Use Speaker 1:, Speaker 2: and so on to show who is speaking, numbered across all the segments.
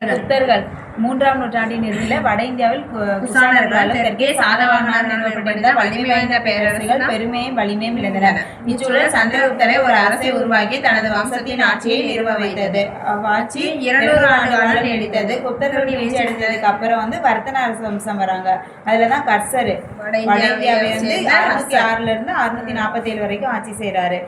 Speaker 1: குப்தர்கள் 3ஆம் நூற்றாண்டின் இறுதியில் வட இந்தியாவில் குசாணர்களால் தெற்கே சாதவாகனார் நிறுவப்பட்டிருந்த வலிமை வாய்ந்த பேரரசுகள் பெருமையும் வலிமையும் இழந்தன. இச்சூழல் சந்திரகுப்தரை ஒரு அரசை உருவாக்கி தனது வம்சத்தின் ஆட்சியை நிறுவ வைத்தது. அவ்வாட்சி 200 ஆண்டுகள் நீடித்தது. குப்தர்களுடைய வீழ்ச்சி அடைந்ததுக்கு அப்புறம் வர்த்தன அரசு வம்சம் வராங்க. அதுலதான் கர்சர் வட இந்தியாவை 606 இருந்து 647 வரைக்கும் ஆட்சி செய்யறாரு.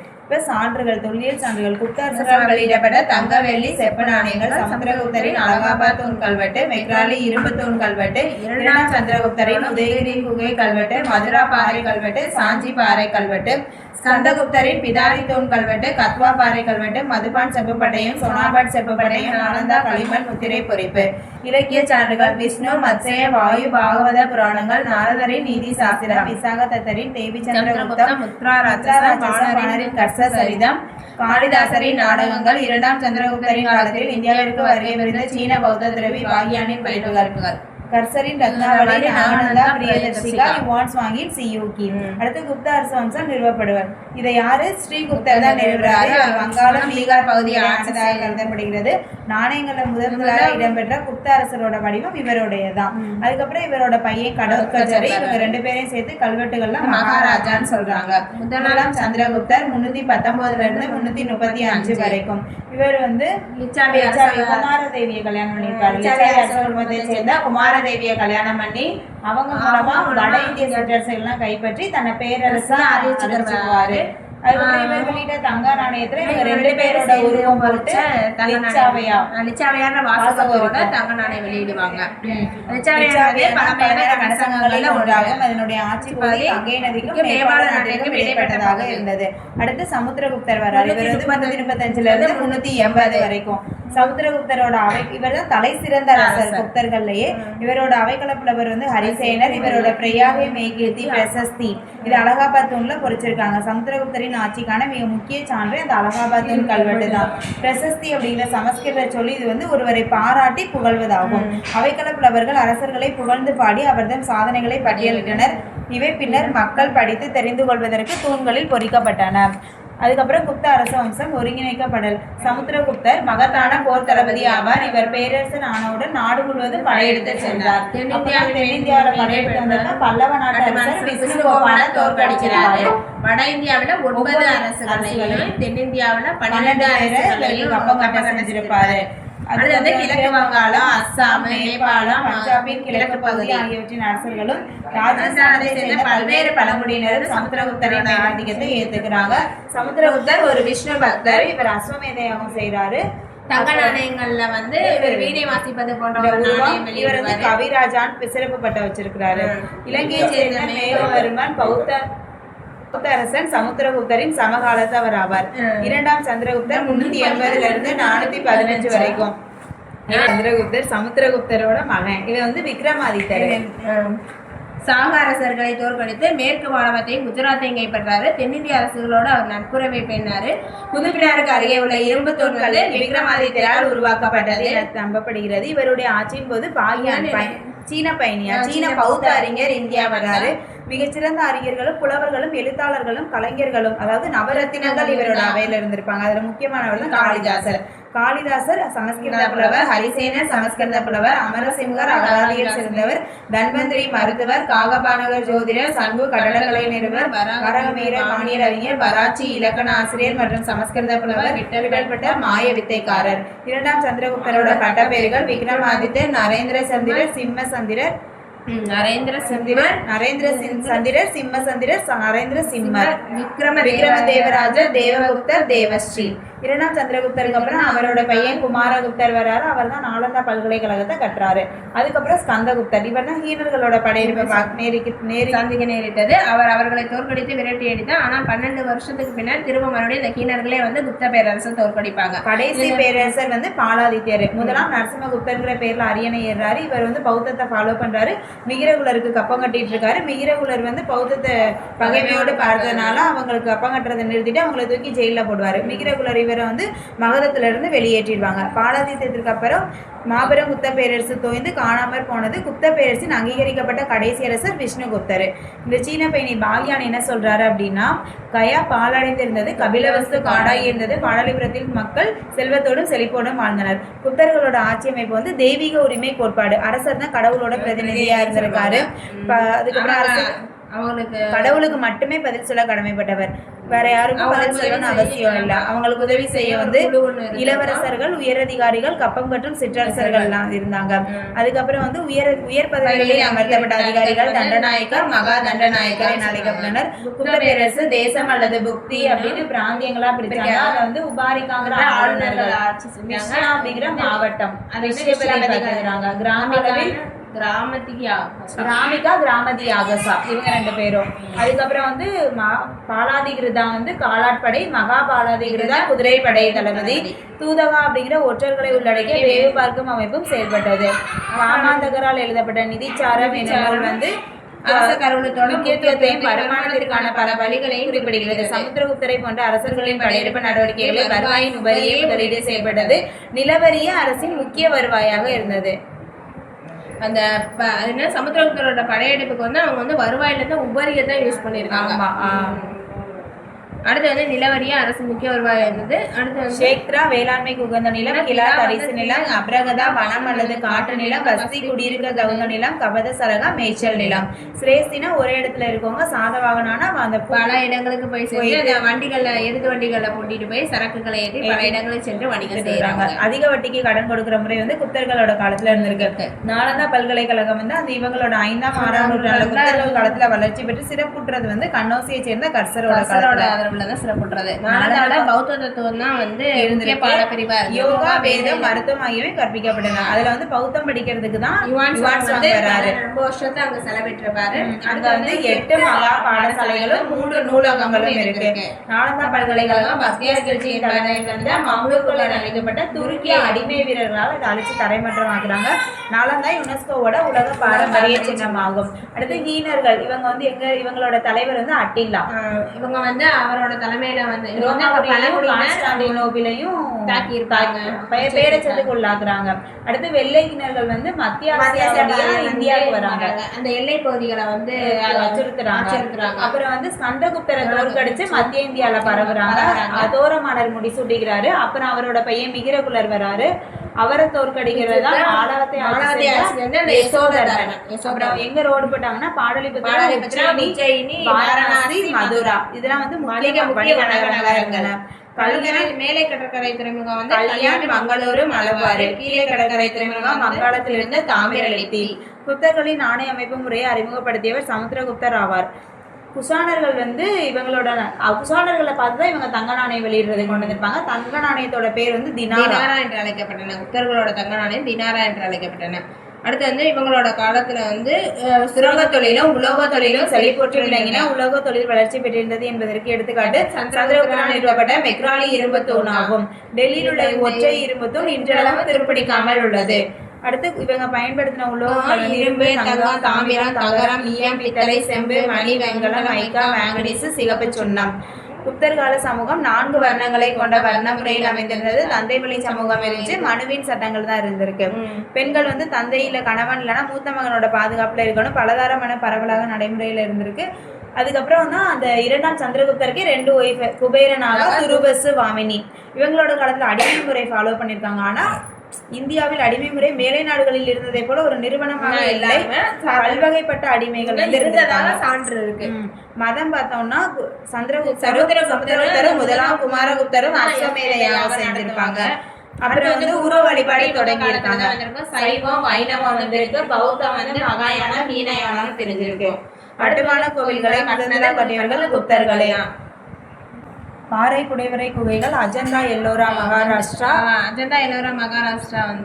Speaker 1: சான்றுகள், தொல்லியல் சான்றுகள், குப்த அரசரால் வெளியிடப்பட்ட தங்க, வெள்ளி, செப்பு நாணயங்கள், சமுத்திரகுப்தரின் அலகாபாத் தூண் கல்வெட்டு, மெக்ராலி இரும்பு தூண் கல்வெட்டு, 2ஆம் சந்திரகுப்தரின் உதயகிரி குகை கல்வெட்டு, மதுரா பாறை கல்வெட்டு, சாஞ்சி பாறை கல்வெட்டு, ஸ்கந்தகுப்தரின் பிதாரி தூண் கல்வெட்டு, கத்வா பாறை கல்வெட்டு, மதுபான் செப்புப்பட்டையும், சோனாபாட் செப்புப்பட்டையும், நாலந்தா களிமண் முத்திரை பொறிப்பு. இலக்கிய சான்றுகள் விஷ்ணு, மத்சய, வாயு, பாகவத புராணங்கள், நாரதரின் நீதி சாஸ்திரம், விசாக தத்தரின் தேவி சந்திரகுப்தம், முத்ராராட்சசரின் கர்ச சரிதம், காளிதாசரின் நாடகங்கள், 2ஆம் சந்திரகுப்தரின் காலத்தில் இந்தியாவிற்கு வருகை புரிந்த சீன பௌத்த துறவி பாகியானின் படைப்புகள், கர்சரின் ரத்னாவளி, ஆனந்தா, பிரியதர்ஷிகா, வான்ஸ் வாங்கின் சியூகி. அடுத்து குப்த அரசு வம்சம் நிறுவப்படுவர். இதை யாரு? ஸ்ரீகுப்தர் தான் நிறுவுறாரு. வங்காளம், பீகார் பகுதியை ஆட்சியாக கருதப்படுகிறது. நாணயங்கள்ல முதலாக இடம்பெற்ற குப்த அரசரோட வடிவம் இவருடையதான். அதுக்கப்புறம் இவரோட பையன் கடோத்கச்சரி, இவங்க 2 பேரையும் சேர்த்து கல்வெட்டுகள்ல மகாராஜான்னு சொல்றாங்க. முதலாம் சந்திரகுப்தர் 319 இருந்து 335 வரைக்கும். இவர் குமாரதேவியை கல்யாணம் பண்ணியிருக்காரு. சேர்ந்த குமாரதேவியை கல்யாணம் பண்ணி அவங்க மூலமா வட இந்திய சிற்றரசுகள்லாம் கைப்பற்றி தன்னை பேரரசா அறிவிச்சுவாரு. அதுக்கப்புறம் இவர் வெளியிட்ட தங்க நாணயத்துல இவங்க 2 பேரோட உருவம் போட்டு லிச்சாவையார் வாசகத்தோட தங்க நாணயம் வெளியிடுவாங்க. பழமையான கனசங்கங்கள்ல ஒன்றாகும். அதனுடைய ஆட்சி பகுதி கங்கை நதிக்கும் நேபாள நாட்டிற்கும் இடைப்பட்டதாக இருந்தது. அடுத்து சமுத்திரகுப்தர் வராரு. இவர் 335 இருந்து 380 வரைக்கும். சமுத்திரகுப்தரோட இவர் தான் தலை சிறந்த அரசர் குப்தர்கள்லயே. இவரோட அவைக்களப்புலவர் ஹரிசேனர். இவரோட பிரயாகை மேகீர்த்தி பிரசஸ்தி இது அலகாபாத் தூண்ல பொறிச்சிருக்காங்க. சமுத்திரகுப்தரின் ஆட்சிக்கான மிக முக்கிய சான்று அந்த அலகாபாத் தூண் கல்வெட்டு தான். பிரசஸ்தி அப்படிங்கிற சமஸ்கிருத சொல்லி இது ஒருவரை பாராட்டி புகழ்வதாகும். அவைக்களப்புலவர்கள் அரசர்களை புகழ்ந்து பாடி அவர்தம் சாதனைகளை பட்டியலிட்டனர். இவை பின்னர் மக்கள் படித்து தெரிந்து கொள்வதற்கு தூண்களில் பொறிக்கப்பட்டன. அதுக்கப்புறம் குப்த அரச வம்சம் ஒருங்கிணைக்கப்படல். சமுத்திரகுப்தர் மகத்தான போர் தளபதி ஆவார். இவர் பேரரசர் ஆனவுடன் நாடு முழுவதும் படையெடுத்து சென்றார். தென்னிந்தியாவில் படையெடுத்து வந்தா பல்லவ நாட்டு அரசர் விஷ்ணுகோபால தோற்கடிக்கிறார். வட இந்தியாவில 9 அரசுகளையும் தென்னிந்தியாவில 12 அரசுகளையும் கப்பம் செஞ்சிருப்பாரு. அது கிழக்கு வங்காளம், அஸ்ஸாம், நேபாளம், பஞ்சாபின் கிழக்கு பகுதி ஆகியவற்றின் அரசர்களும் ராஜஸ்தானத்தை சேர்ந்த பல்வேறு பழங்குடியினரும் சமுத்திரகுப்தரின் மேலாதிக்கத்தை ஏத்துக்கிறாங்க. சமுத்திரகுப்தர் ஒரு விஷ்ணு பக்தர். இவர் அஸ்வமேத யாகம் செய்யறாரு. தங்க நாணயங்கள்ல இவர் வீணை வாசிப்பது போன்ற இவர் கவிராஜான் சிறப்பு பட்டம் வச்சிருக்கிறாரு. இலங்கையை சேர்ந்த மேகவர்மன் பௌத்த அரசன் சமுத்திரகுப்தரின் சமகாலத்தவர் ஆவார். 2ஆம் சந்திரகுப்தர் 380 இருந்து 415 வரைக்கும். சந்திரகுப்தர் சமுத்திரகுப்தரோட மகன். இவர் விக்ரமாதித்தர். சாக அரசர்களை தோற்கடித்து மேற்கு மாநிலத்தையும் குஜராத்தையும் கைப்பற்றாரு. தென்னிந்திய அரசுகளோடு அவர் நட்புறவை பெண்ணாரு. புதுப்பிடாருக்கு அருகே உள்ள இரும்பு தூண்கள் விக்ரமாதித்தரால் உருவாக்கப்பட்டது நம்பப்படுகிறது. இவருடைய ஆட்சியின் போது பாகியான் சீன பௌத்த அறிஞர் இந்தியா வராரு. மிகச்சிறந்த அறிஞர்களும் புலவர்களும் எழுத்தாளர்களும் கலைஞர்களும் அதாவது நவரத்தினங்கள் இவரோட அவையில இருந்திருப்பாங்க. அதுல முக்கியமானவர் தான் காளிதாசர் சமஸ்கிருத புலவர், ஹரிசேனர் சமஸ்கிருத புலவர், அமரசிங்கர் அகராதியில் சிறந்தவர், தன்வந்திரி மருத்துவர், காகபானகர் ஜோதிடர், சங்கு கடலக்கலை நிறுவர், வரகமீர வாணியர் அறிஞர், பராச்சி இலக்கண ஆசிரியர் மற்றும் சமஸ்கிருத புலவர், விட்டல்பட்டர் மாய வித்தைக்காரர். 2ஆம் சந்திரகுப்தரோட பட்டப்பெயர்கள் விக்ரமாதித்தர், நரேந்திர சந்திரர், சிம்ம சந்திரர், நரேந்திர சிம்மர், விக்ரமதேவராஜர், தேவகுப்தர், தேவஸ்ரீ. 2ஆம் சந்திரகுப்தருக்கு அப்புறம் அவரோட பையன் குமாரகுப்தர் வராரு. அவர் தான் நாலந்தா பல்கலைக்கழகத்தை கட்டுறாரு. அதுக்கப்புறம் ஸ்கந்தகுப்தர். இவர் தான் ஹீனர்களோட படையெடுப்பை சந்திக்க நேரிட்டது. அவர்களை தோற்கடித்து விரட்டி அடித்தார். ஆனா 12 வருஷத்துக்கு பின்னர் திரும்ப மறுபடியும் இந்த ஹீனர்களே குப்த பேரரசை தோற்கடிப்பாங்க. கடைசி பேரரசர் பாலாதித்யர். முதலாம் நரசிம்மகுப்தர்ங்கிற பேர்ல அரியணை ஏறாரு. இவர் பௌத்தத்தை ஃபாலோ பண்றாரு. மிகிரகுலருக்கு கப்பம் கட்டிட்டு இருக்காரு. மிகிரகுலர் பௌத்தத்தை பகைமையோடு பார்த்ததுனால அவங்களுக்கு கப்பம் கட்டுறதை நிறுத்திட்டு அவங்களை தூக்கி ஜெயில போடுவாரு. மிகிரகுலர் பேரை வந்து மகதத்திலிருந்து வெளியேற்றிடுவாங்க. பாலாஜியத்திற்கு அப்புறம் மாபெரும் குப்த பேரரசு தோய்ந்து காணாமற் போனது. குப்த பேரரசின் அங்கீகரிக்கப்பட்ட கடைசி அரசர் விஷ்ணுகுப்தர். இந்த சீன பயணி பாக்யான் என்ன சொல்றாரு அப்படின்னா, கயா பாலடைந்திருந்தது, கபிலவஸ்து காடாகி இருந்தது, பாடலிபுரத்தில் மக்கள் செல்வத்தோடும் செழிப்போடும் வாழ்ந்தனர். குப்தர்களோட ஆட்சி அமைப்பு வந்து தெய்வீக உரிமை கோட்பாடு, அரசர் தான் கடவுளோட பிரதிநிதியா இருந்திருக்காரு. அதுக்கப்புறம் அரசர் அவங்களுக்கு கடவுளுக்கு மட்டுமே பதில் சொல்ல கடமைப்பட்டவர், வேற யாருக்கும் பதில் சொல்லணும்னு அவசியம் இல்லை. அவங்களுக்கு உதவி செய்ய வந்து இளவரசர்கள், உயரதிகாரிகள், கப்பம் கட்டும் சிற்றரசர்கள் எல்லாம் இருந்தாங்க. அதுக்கப்புறம் வந்து உயர் பதவிகளில் அமர்த்தப்பட்ட அதிகாரிகள் தண்டநாயக்கர், மகா தண்டநாயக்கர் என அழைக்கப்பட்டனர். குப்த பேரரசு தேசம் அல்லது புக்தி அப்படின்னு பிராந்தியங்களா பிரிச்சாங்க. அதை வந்து உபாரிக்காங்கிற ஆளுநர்கள் ஆட்சி செஞ்சாங்க. அப்படிங்கிற மாவட்டம் அதை கிராம அளவில் கிராமிகா, கிராமதி ஆகசா இவங்க 2 பேரும். அதுக்கப்புறம் வந்து பாலாதிகிருதா வந்து காலாட்படை, மகா பாலாதிகிருதா குதிரைப்படை தளபதி, தூதகா அப்படிங்கிற ஒற்றர்களை உள்ளடக்கிய வேவு பார்க்கும் அமைப்பும் செயல்பட்டது. ராமாந்தகரால் எழுதப்பட்ட நிதிச்சாரம் என்ற நூல் வந்து முக்கியத்துவத்தையும் வருமானத்திற்கான பல வழிகளையும் குறிப்பிடுகிறது. சமுத்திரகுப்தரை போன்ற அரசர்களின் படையெடுப்பு நடவடிக்கைகளை வருவாயின் உபரியே முதலீடு செய்யப்பட்டது. நிலவரிய அரசின் முக்கிய வருவாயாக இருந்தது.
Speaker 2: அந்த சமுத்திரகுப்தரோட படையெடுப்புக்கு வந்து அவங்க வந்து வருவாயிலிருந்து உபரியை தான் யூஸ் பண்ணியிருக்காங்க. அடுத்து வந்து நிலவரிய அரசு முக்கிய வருவாய் இருந்தது. அடுத்து வந்து
Speaker 1: ஷேக்ரா வேளாண்மைக்கு உகந்த நிலம், கிலா தரிசு நிலம், அப்ரகதா வனம் அல்லது காட்டு நிலம், பஸ்தி குடியிருக்க தகுந்த நிலம், கபத சரகா மேய்ச்சல் நிலம். சிரேஸ்தினா ஒரே இடத்துல இருக்கவங்க, சாதவாகனானா அந்த
Speaker 2: பல இடங்களுக்கு போய் சென்று வண்டிகள்ல எருது வண்டிகளை கூட்டிட்டு போய் சரக்குகளை ஏற்றி பல இடங்களுக்கு சென்று வணிகம் செய்யறாங்க.
Speaker 1: அதிக வட்டிக்கு கடன் கொடுக்கிற முறை வந்து குப்தர்களோட காலத்துல இருந்திருக்கு. நாலந்தா பல்கலைக்கழகம் வந்து அந்த இவங்களோட 5ஆம் 6ஆம் நூற்றாண்டு குப்தர்கள் காலத்துல வளர்ச்சி பெற்று சிறப்புற்றது வந்து கண்ணோசியை சேர்ந்த கர்சரோட
Speaker 2: சிறப்புற்றது. நாலந்தால பௌத்த தத்துவம் தான் வந்து பாடப்பிரிவா
Speaker 1: யோகா, வேதம், மருத்துவம் ஆகியவை கற்பிக்கப்பட்டன. அதுல வந்து பௌத்தம் படிக்கிறதுக்கு தான் ரொம்ப
Speaker 2: வருஷத்தை அங்க செலவிட்டிருப்பாரு.
Speaker 1: அங்க வந்து 8 மகா பாடசாலைகளும் 3 நூலகங்களும் இருக்கு. நாலந்தா பல்கலைக்கழகம் பக்தியார் கிழ்ச்சி மம்லூக்குகள் அழைக்கப்பட்ட துருக்கிய அடிமை வீரர்களால் அதை அழிச்சு தரைமட்டம் ஆக்குறாங்க. நாலந்தா யுனெஸ்கோவோட உலக பாரம்பரிய சின்னமாகும். அடுத்து ஹீனர்கள், இவங்க வந்து இவங்களோட தலைவர் வந்து அட்டில்லா.
Speaker 2: இவங்க வந்து அவரோட தலைமையில வந்து
Speaker 1: தாக்கி இருப்பாங்க, பேரச்சத்துக்கு உள்ளாக்குறாங்க. அடுத்து வெள்ளையினர்கள் வந்து மத்திய இந்தியாவுக்கு வராங்க.
Speaker 2: அந்த எல்லை பகுதிகளை வந்து
Speaker 1: அச்சுறுத்துறாங்க. அப்புறம் வந்து ஸ்கந்தகுப்தரை தோற்கடிச்சு மத்திய இந்தியால பரவுறாங்க. அதோர மன்னர் முடிசூட்டுகிறாரு. அப்புறம் அவரோட பையன் மிகிரகுலர் வராரு. அவரை தோற்கடிக்கிறதா எங்க ரோடு போட்டாங்கன்னா பாடலிபுத்திரம், வாரணாசி, மதுரா இதெல்லாம் வந்து முக்கிய நகரங்களா இருந்தன.
Speaker 2: மேலை கடற்கரை துறைமுகம் வந்து
Speaker 1: கல்யாண், மங்களூரு, மலபாறு. கீழே கடற்கரை துறைமுகம் வங்காளத்திலிருந்து தாமிரலிப்தி. குப்தர்களின் நாணய அமைப்பு முறையை அறிமுகப்படுத்தியவர் சமுத்திரகுப்தர் ஆவார். குஷானர்கள் வந்து குஷானர்களை பார்த்துதான் இவங்க தங்க நாணயம் வெளியிடுறது கொண்டு வந்திருப்பாங்க. தங்க நாணயத்தோட பேர் வந்து தினாரா
Speaker 2: என்று அழைக்கப்பட்டன. குப்தர்களோட தங்க நாணயம் தினாரா என்று அழைக்கப்பட்டன. அடுத்து வந்து இவங்களோட காலத்துல வந்து சுரங்க தொழிலும் உலோக தொழிலும் செழிப்பொற்று விளங்கின. உலோக தொழில் வளர்ச்சி பெற்றிருந்தது என்பதற்கு எடுத்துக்காட்டு சந்திரகுப்தரால் நிறுவப்பட்ட மெக்ராலி இரும்பு தூண் ஆகும். டெல்லியில் உள்ள ஒற்றை இரும்பு தூண் இன்றளவும் திருப்பிடிக்காமல் உள்ளது. அடுத்து இவங்க பயன்படுத்தின உலோகங்கள் இரும்பு, தங்கம், தாமிரம், தகரம், ஈயம், பித்தளை, செம்பு, மணி, வெங்கலம், மைக்கா, மேங்கனீசு, சிகப்பு சுண்ணம். குப்தர் கால சமூகம் 4 வர்ணங்களை கொண்ட வர்ண முறையில் அமைந்திருந்தது. தந்தை வழி சமூகம் இருந்துச்சு. மனுவின் சட்டங்கள் தான் இருந்திருக்கு. பெண்கள் வந்து தந்தையில கணவன் இல்லைன்னா மூத்த மகனோட பாதுகாப்புல இருக்கணும். பலதாரமான பரவலாக நடைமுறையில இருந்திருக்கு. அதுக்கப்புறம் தான் அந்த 2ஆம் சந்திரகுப்தருக்கு 2 ஒய்ஃப், குபேரனாக, துருபசு, வாமினி. இவங்களோட காலத்துல அடிமை முறை ஃபாலோ பண்ணியிருக்காங்க. ஆனா இந்தியாவில் அடிமை முறை மேலை நாடுகளில் இருந்ததை போல ஒரு நிறுவனமாக இல்லை. பல்வகைப்பட்ட அடிமைகள் இருந்ததாக சான்று இருக்கு.
Speaker 1: மதம் பார்த்தோம்னா சமுத்திரகுப்தரும் 1ஆம் குமாரகுப்தரும் அஸ்வமேத யாகம் செஞ்சிருப்பாங்க. அப்புறம் வந்து உருவ வழிபாடு தொடங்கி இருக்காங்க. சைவம், வைணவம் வந்திருக்கு. பௌத்தம் வந்து மகாயானம், ஹீனயானம் தெரிஞ்சிருக்கு. கட்டுமான கோவில்களை முதன்முதலாக கட்டியவர்கள் குப்தர்களே. பாறை குடைவரை குகைகள் அஜந்தா எல்லோரா மகாராஷ்டிரா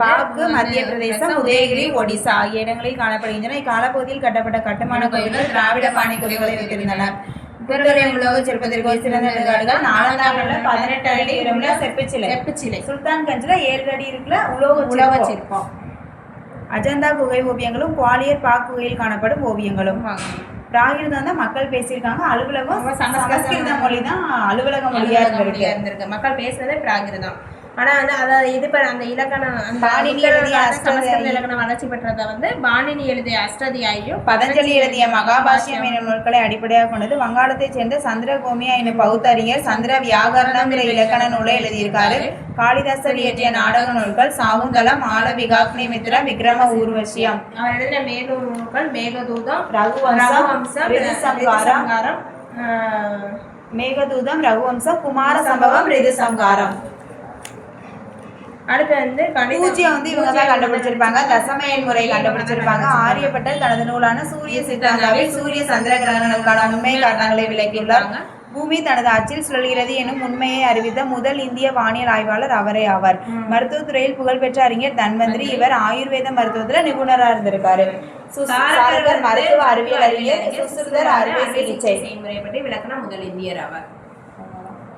Speaker 1: பாக்கு மத்திய பிரதேசம், உதயகிரி, ஒடிசா ஆகிய இடங்களில் காணப்படுகின்றன. இக்காலப்பகுதியில் கட்டப்பட்ட கட்டுமான கோவில்கள் திராவிட பாணி கோவில்களை வைத்திருந்தன. குப்தருடைய உலோக சிற்பத்திற்கு சிறந்த எடுத்துக்காட்டுகள் நாலந்தாவில் 18 அடி உயரமுள்ள செப்புச்சிலை, சுல்தான்கஞ்சில் 7 அடி இருக்கிற உலோக சிற்பம். அஜந்தா குகை ஓவியங்களும் குவாலியர் பாக் குகையில் காணப்படும் ஓவியங்களும். பிராகிருதம் தான் மக்கள் பேசியிருக்காங்க. அலுவலகம் சமஸ்கிருத மொழி தான் அலுவலக மொழியா இருந்திருக்கு.
Speaker 2: மக்கள் பேசுறதே பிராகிருதம். ஆனா வந்து அதாவது இது அந்த இலக்கணம் அந்த
Speaker 1: பாணினி எழுதிய
Speaker 2: சமஸ்கிருத இலக்கணம் வளர்ச்சி பெற்றதை வந்து பாணினி எழுதிய அஷ்டதியாயும்
Speaker 1: பதஞ்சலி எழுதிய மகாபாஷ்யம் எனும் நூல்களை அடிப்படையாக கொண்டது. வங்காளத்தைச் சேர்ந்த சந்திரகோமியா என்னும் பௌத்த அறிஞர் சந்திர வியாகரணங்கிற இலக்கண நூலை எழுதியிருக்காரு. காளிதாசர் இயற்றிய நாடக நூல்கள் சாகுந்தலம், ஆலவிகாக்னிமித்ரா, விக்ரம ஊர்வசியம்.
Speaker 2: அவர் எழுதின மேலூர் நூல்கள் மேகதூதம்,
Speaker 1: ரகுவம்சம், ரிதுசம்ஹாரம், மேகதூதம், ரகுவம்சம், குமார சம்பவம், ரிதுசம்ஹாரம்.
Speaker 2: அடுத்து வந்து
Speaker 1: பூஜ்யம் வந்து இவங்க தான் கண்டுபிடிச்சிருப்பாங்க. தசமயன் முறை கண்டுபிடிச்சிருப்பாங்க. ஆரியப்பட்டர் தனது நூலான சூரிய சித்தாந்தாவில் சூரிய சந்திர கிரகணங்களுக்கான உண்மை காரணங்களை விளக்கியுள்ளார். பூமி தனது அச்சில் சுழல்கிறது எனும் உண்மையை அறிவித்த முதல் இந்திய வானியல் ஆய்வாளர் அவரே ஆவார். மருத்துவத்துறையில் புகழ்பெற்ற அறிஞர் தன்வந்திரி. இவர் ஆயுர்வேத மருத்துவத்துல நிபுணரா இருந்திருக்காரு. மருத்துவ அறிவியல் அறிஞர், சுசுருதர் அறுவை சிகிச்சை
Speaker 2: முறை பற்றி விளக்கின முதல் இந்தியர் ஆவார்.